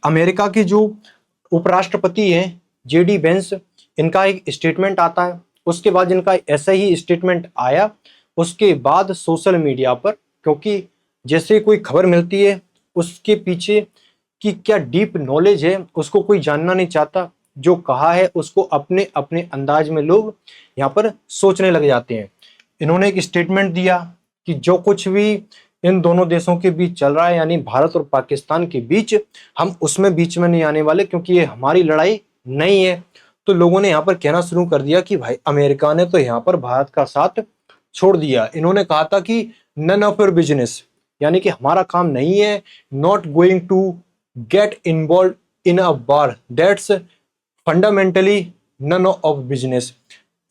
America के जो उपराष्ट्रपति हैं जेडी वेंस, इनका एक स्टेटमेंट आता है, उसके बाद इनका ऐसा ही स्टेटमेंट आया, उसके बाद सोशल मीडिया पर, क्योंकि जैसे कोई खबर मिलती है उसके पीछे की क्या डीप नॉलेज है उसको कोई जानना नहीं चाहता, जो कहा है उसको अपने अपने अंदाज में लोग यहाँ पर सोचने लग जाते हैं। इन्होंने एक स्टेटमेंट दिया कि जो कुछ भी इन दोनों देशों के बीच चल रहा है, यानी भारत और पाकिस्तान के बीच, हम उसमें बीच में नहीं आने वाले, क्योंकि ये हमारी लड़ाई नहीं है। तो लोगों ने यहाँ पर कहना शुरू कर दिया कि भाई अमेरिका ने तो यहाँ पर भारत का साथ छोड़ दिया। इन्होंने कहा था कि नन ऑफ योर बिजनेस, यानी कि हमारा काम नहीं है, not going to get involve in a war that's fundamentally none of business.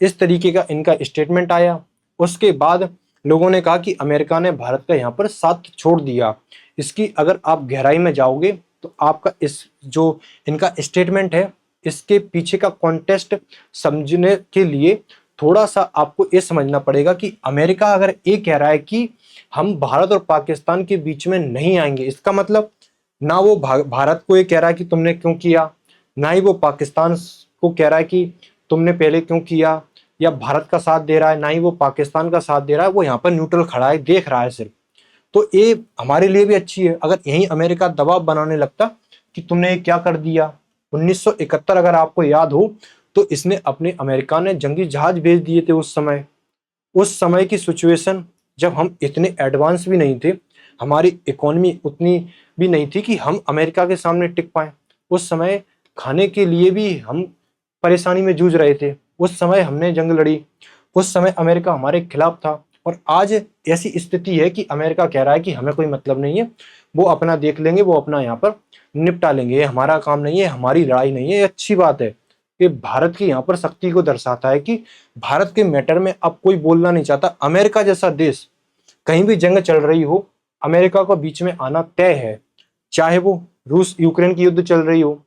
इस तरीके का इनका स्टेटमेंट आया। उसके बाद लोगों ने कहा कि अमेरिका ने भारत का यहाँ पर साथ छोड़ दिया। इसकी अगर आप गहराई में जाओगे तो आपका इस जो इनका स्टेटमेंट है इसके पीछे का कॉन्टेक्स्ट समझने के लिए थोड़ा सा आपको ये समझना पड़ेगा कि अमेरिका अगर ये कह रहा है कि हम भारत और पाकिस्तान के बीच में नहीं आएंगे, इसका मतलब ना वो भारत को ये कह रहा है कि तुमने क्यों किया, ना ही वो पाकिस्तान को कह रहा है कि तुमने पहले क्यों किया, या भारत का साथ दे रहा है, ना ही वो पाकिस्तान का साथ दे रहा है, वो यहाँ पर न्यूट्रल खड़ा है, देख रहा है सिर्फ। तो ये हमारे लिए भी अच्छी है। अगर यही अमेरिका दबाव बनाने लगता कि तुमने ये क्या कर दिया, 1971 अगर आपको याद हो तो इसने अपने अमेरिका ने जंगी जहाज भेज दिए थे उस समय की सिचुएशन जब हम इतने एडवांस भी नहीं थे, हमारी इकोनॉमी उतनी भी नहीं थी कि हम अमेरिका के सामने टिक पाए। उस समय खाने के लिए भी हम परेशानी में जूझ रहे थे, उस समय हमने जंग लड़ी, उस समय अमेरिका हमारे खिलाफ था। और आज ऐसी स्थिति है कि अमेरिका कह रहा है कि हमें कोई मतलब नहीं है, वो अपना देख लेंगे, वो अपना यहाँ पर निपटा लेंगे, ये हमारा काम नहीं है, हमारी लड़ाई नहीं है। ये अच्छी बात है, ये भारत की यहाँ पर शक्ति को दर्शाता है कि भारत के मैटर में अब कोई बोलना नहीं चाहता। अमेरिका जैसा देश कहीं भी जंग चल रही हो, अमेरिका को बीच में आना तय है, चाहे वो रूस यूक्रेन की युद्ध चल रही हो,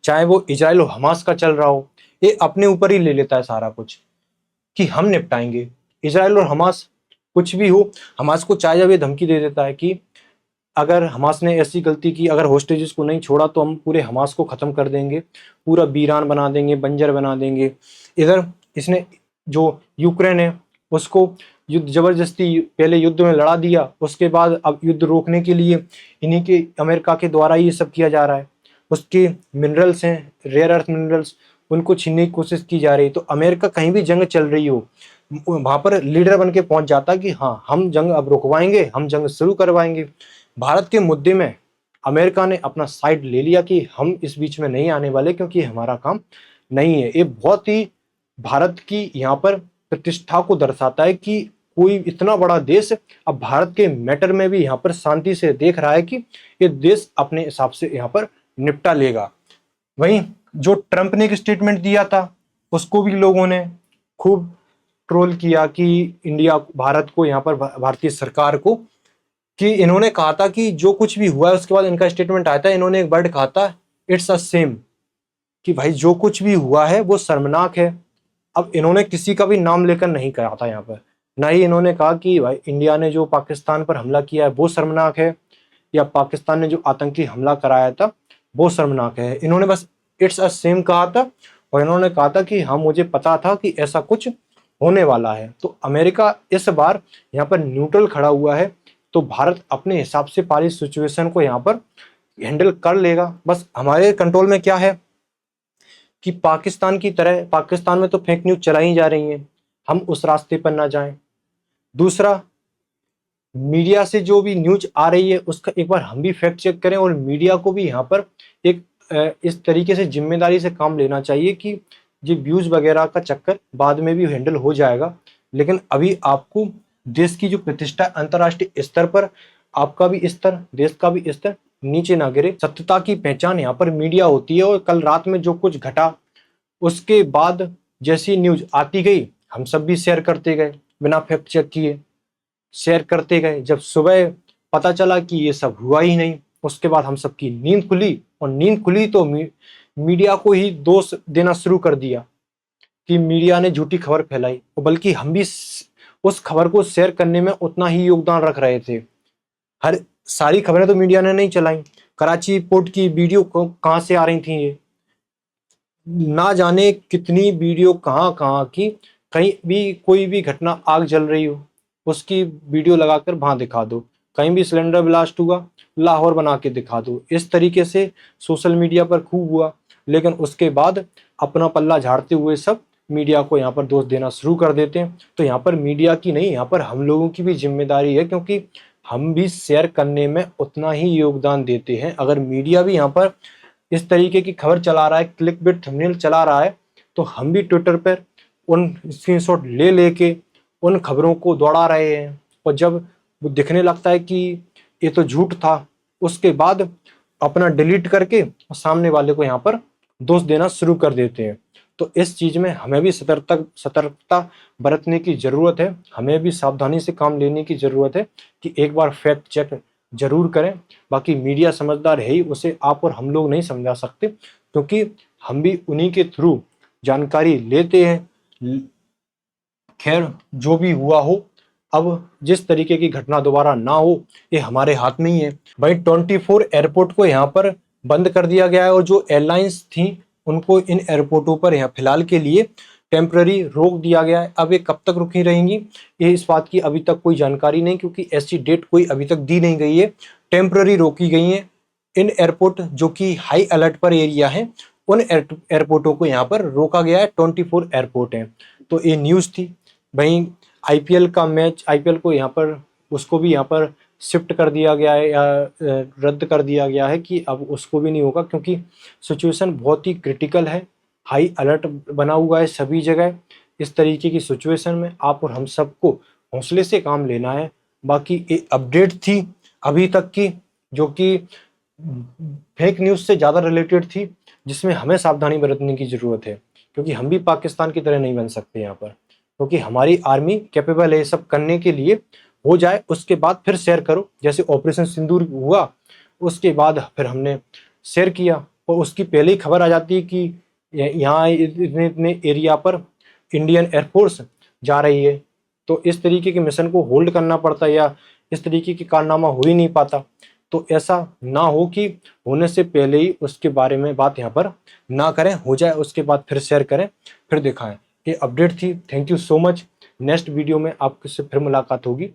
चाहे वो इजराइल और हमास का चल रहा हो, ये अपने ऊपर ही ले लेता है सारा कुछ कि हम निपटाएंगे। इजराइल और हमास कुछ भी हो, हमास को चाहे जब ये धमकी दे देता है कि अगर हमास ने ऐसी गलती की, अगर होस्टेजेस को नहीं छोड़ा तो हम पूरे हमास को खत्म कर देंगे, पूरा वीरान बना देंगे, बंजर बना देंगे। इधर इसने जो यूक्रेन है उसको युद्ध जबरदस्ती पहले युद्ध में लड़ा दिया, उसके बाद अब युद्ध रोकने के लिए इन्हीं के अमेरिका के द्वारा ही ये सब किया जा रहा है। उसके मिनरल्स हैं, रेयर अर्थ मिनरल्स, उनको छीनने की कोशिश की जा रही है। तो अमेरिका कहीं भी जंग चल रही हो वहां पर लीडर बन के पहुंच जाता कि हाँ हम जंग अब रुकवाएंगे, हम जंग शुरू करवाएंगे। भारत के मुद्दे में अमेरिका ने अपना साइड ले लिया कि हम इस बीच में नहीं आने वाले, क्योंकि हमारा काम नहीं है। ये बहुत ही भारत की यहाँ पर प्रतिष्ठा को दर्शाता है कि कोई इतना बड़ा देश अब भारत के मैटर में भी यहाँ पर शांति से देख रहा है कि ये देश अपने हिसाब से यहाँ पर निपटा लेगा। वहीं जो ट्रंप ने एक स्टेटमेंट दिया था उसको भी लोगों ने खूब ट्रोल किया कि इंडिया भारत को यहाँ पर भारतीय सरकार को, कि इन्होंने कहा था कि जो कुछ भी हुआ है, उसके बाद इनका स्टेटमेंट आया था, इन्होंने एक वर्ड कहा था इट्स अ सेम, कि भाई जो कुछ भी हुआ है वो शर्मनाक है। अब इन्होंने किसी का भी नाम लेकर नहीं कहा था यहाँ पर, ना ही इन्होंने कहा कि भाई इंडिया ने जो पाकिस्तान पर हमला किया है वो शर्मनाक है, या पाकिस्तान ने जो आतंकी हमला कराया था वो शर्मनाक है। इन्होंने बस इट्स अ सेम कहा था, और इन्होंने कहा था कि हाँ मुझे पता था कि ऐसा कुछ होने वाला है। तो अमेरिका इस बार यहाँ पर न्यूट्रल खड़ा हुआ है, तो भारत अपने हिसाब से पारी सिचुएशन को यहाँ पर हैंडल कर लेगा। बस हमारे कंट्रोल में क्या है कि पाकिस्तान की तरह, पाकिस्तान में तो फेक न्यूज चलाई जा रही हैं, हम उस रास्ते पर ना जाएं। दूसरा, मीडिया से जो भी न्यूज आ रही है उसका एक बार हम भी फैक्ट चेक करें, और मीडिया को भी यहाँ पर एक इस तरीके से जिम्मेदारी से काम लेना चाहिए कि ये व्यूज वगैरह का चक्कर बाद में भी हैंडल हो जाएगा, लेकिन अभी आपको देश की जो प्रतिष्ठा अंतर्राष्ट्रीय स्तर पर, आपका भी स्तर, देश का भी स्तर नीचे ना गिरे। सत्यता की पहचान यहाँ पर मीडिया होती है, और कल रात में जो कुछ घटा उसके बाद जैसी न्यूज आती गई हम सब भी शेयर करते गए, बिना फैक्ट चेक किए शेयर करते गए। जब सुबह पता चला कि ये सब हुआ ही नहीं, उसके बाद हम सबकी नींद खुली, और नींद खुली तो मीडिया को ही दोष देना शुरू कर दिया कि मीडिया ने झूठी खबर फैलाई, और बल्कि हम भी उस खबर को शेयर करने में उतना ही योगदान रख रहे थे। हर सारी खबरें तो मीडिया ने नहीं चलाई, कराची पोर्ट की वीडियो कहाँ से आ रही थी, ये ना जाने कितनी वीडियो कहाँ कहाँ की, कहीं भी कोई भी घटना, आग जल रही हो उसकी वीडियो लगाकर वहां दिखा दो, कहीं भी सिलेंडर ब्लास्ट हुआ लाहौर बना के दिखा दो। इस तरीके से सोशल मीडिया पर खूब हुआ, लेकिन उसके बाद अपना पल्ला झाड़ते हुए सब मीडिया को यहाँ पर दोष देना शुरू कर देते हैं। तो यहाँ पर मीडिया की नहीं, यहाँ पर हम लोगों की भी जिम्मेदारी है, क्योंकि हम भी शेयर करने में उतना ही योगदान देते हैं। अगर मीडिया भी यहाँ पर इस तरीके की खबर चला रहा है, क्लिक बिट थंबनेल चला रहा है, तो हम भी ट्विटर पर उन स्क्रीनशॉट ले लेके उन खबरों को दौड़ा रहे हैं। और जब वो दिखने लगता है कि ये तो झूठ था, उसके बाद अपना डिलीट करके सामने वाले को यहाँ पर दोष देना शुरू कर देते हैं। तो इस चीज में हमें भी सतर्कता बरतने की जरूरत है, हमें भी सावधानी से काम लेने की जरूरत है कि एक बार फैक्ट चेक जरूर करें। बाकी मीडिया समझदार है ही, उसे आप और हम लोग नहीं समझा सकते, क्योंकि हम भी उन्हीं के थ्रू जानकारी लेते हैं। खैर जो भी हुआ हो, अब जिस तरीके की घटना दोबारा ना हो ये हमारे हाथ में ही है। भाई 24 एयरपोर्ट को यहाँ पर बंद कर दिया गया है, और जो एयरलाइंस थी उनको इन एयरपोर्टों पर यहाँ फिलहाल के लिए टेम्पररी रोक दिया गया है। अब ये कब तक रुकी रहेंगी ये इस बात की अभी तक कोई जानकारी नहीं, क्योंकि ऐसी डेट कोई अभी तक दी नहीं गई है। टेम्पररी रोकी गई है इन एयरपोर्ट जो कि हाई अलर्ट पर एरिया है, उन एयरपोर्टों को यहाँ पर रोका गया है। 24 एयरपोर्ट हैं। तो ये न्यूज़ थी। वहीं आईपीएल का मैच, आईपीएल को यहाँ पर उसको भी यहाँ पर शिफ्ट कर दिया गया है या रद्द कर दिया गया है कि अब उसको भी नहीं होगा, क्योंकि सिचुएशन बहुत ही क्रिटिकल है। हाई अलर्ट बना हुआ है सभी जगह। इस तरीके की सिचुएशन में आप और हम सबको हौसले से काम लेना है। बाकी ये अपडेट थी अभी तक की, जो कि फेक न्यूज़ से ज़्यादा रिलेटेड थी, जिसमें हमें सावधानी बरतने की ज़रूरत है, क्योंकि हम भी पाकिस्तान की तरह नहीं बन सकते यहाँ पर। क्योंकि हमारी आर्मी कैपेबल है ये सब करने के लिए। हो जाए उसके बाद फिर शेयर करो, जैसे ऑपरेशन सिंदूर हुआ उसके बाद फिर हमने शेयर किया, और उसकी पहले ही खबर आ जाती है कि यहाँ इतने इतने एरिया पर इंडियन एयरफोर्स जा रही है। तो इस तरीके के मिशन को होल्ड करना पड़ता है, या इस तरीके की कारनामा हो ही नहीं पाता। तो ऐसा ना हो कि होने से पहले ही उसके बारे में बात यहाँ पर ना करें, हो जाए उसके बाद फिर शेयर करें, फिर दिखाएं। ये अपडेट थी। Thank you so much. Next video में आपसे फिर मुलाकात होगी।